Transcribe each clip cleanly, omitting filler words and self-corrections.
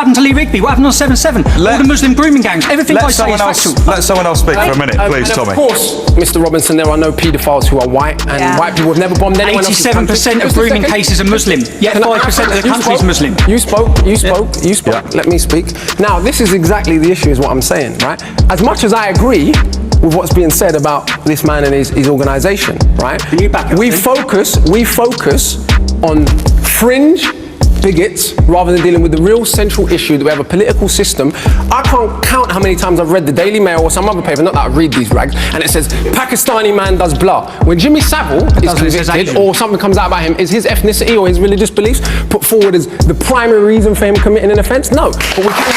happened to Lee Rigby? What happened on 7/7? All the Muslim grooming gangs. Everything I say is factual. Let someone else speak for a minute, please, Tommy. Of course, Mr. Robinson, there are no paedophiles who are white, and white people have never bombed anyone else's country. 87% of grooming cases are Muslim, yet 5% of the country is Muslim. You spoke. Yeah. Let me speak. Now, this is exactly the issue, is what I'm saying, right? As much as I agree with what's being said about this man and his organisation, right? We focus on fringe bigots rather than dealing with the real central issue that we have a political system. I can't count how many times I've read the Daily Mail or some other paper, not that I read these rags, and it says Pakistani man does blah. When Jimmy Savile is convicted or something comes out about him, is his ethnicity or his religious beliefs put forward as the primary reason for him committing an offence? No. But we can't.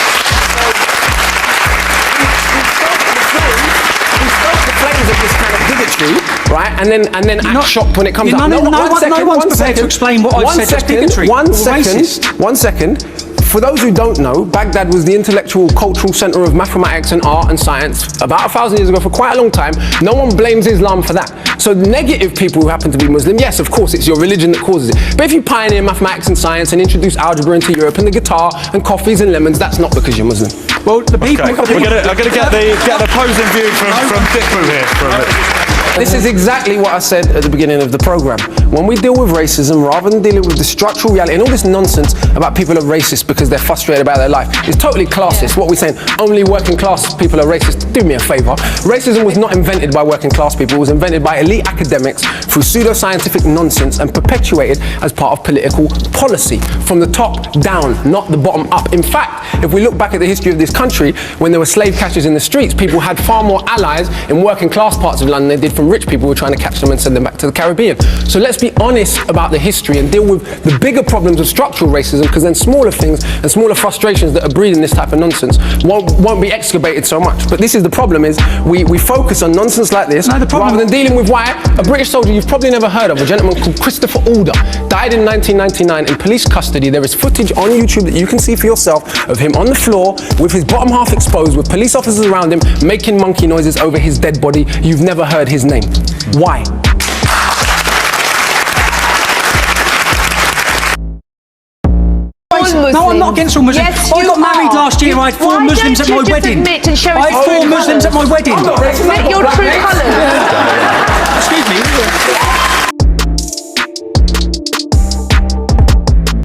Right, and then act shocked when it comes up. No one's prepared to explain what I've said as bigotry. One second. For those who don't know, Baghdad was the intellectual, cultural centre of mathematics and art and science about 1,000 years ago for quite a long time. No one blames Islam for that. So negative people who happen to be Muslim, yes, of course, it's your religion that causes it. But if you pioneer mathematics and science and introduce algebra into Europe and the guitar and coffees and lemons, that's not because you're Muslim. Well, the people... Okay. I'm going to get the opposing view from Dippu here for a minute. This is exactly what I said at the beginning of the programme. When we deal with racism, rather than dealing with the structural reality and all this nonsense about people are racist because they're frustrated about their life, it's totally classist. What we're saying, only working class people are racist. Do me a favour. Racism was not invented by working class people. It was invented by elite academics through pseudo-scientific nonsense and perpetuated as part of political policy from the top down, not the bottom up. In fact, if we look back at the history of this country, when there were slave catchers in the streets, people had far more allies in working class parts of London than they did from rich people who were trying to catch them and send them back to the Caribbean. So let's be honest about the history and deal with the bigger problems of structural racism, because then smaller things and smaller frustrations that are breeding this type of nonsense won't be excavated so much. But this is the problem, is we focus on nonsense like this rather than dealing with why a British soldier you've probably never heard of, a gentleman called Christopher Alder, died in 1999 in police custody. There is footage on YouTube that you can see for yourself of him on the floor with his bottom half exposed, with police officers around him making monkey noises over his dead body. You've never heard his name. Why? No, I'm not against all Muslims. Yes, I got married last year. I had 4 Muslims at my wedding. I had 4 Muslims at my wedding. Admit your true colours. Excuse me.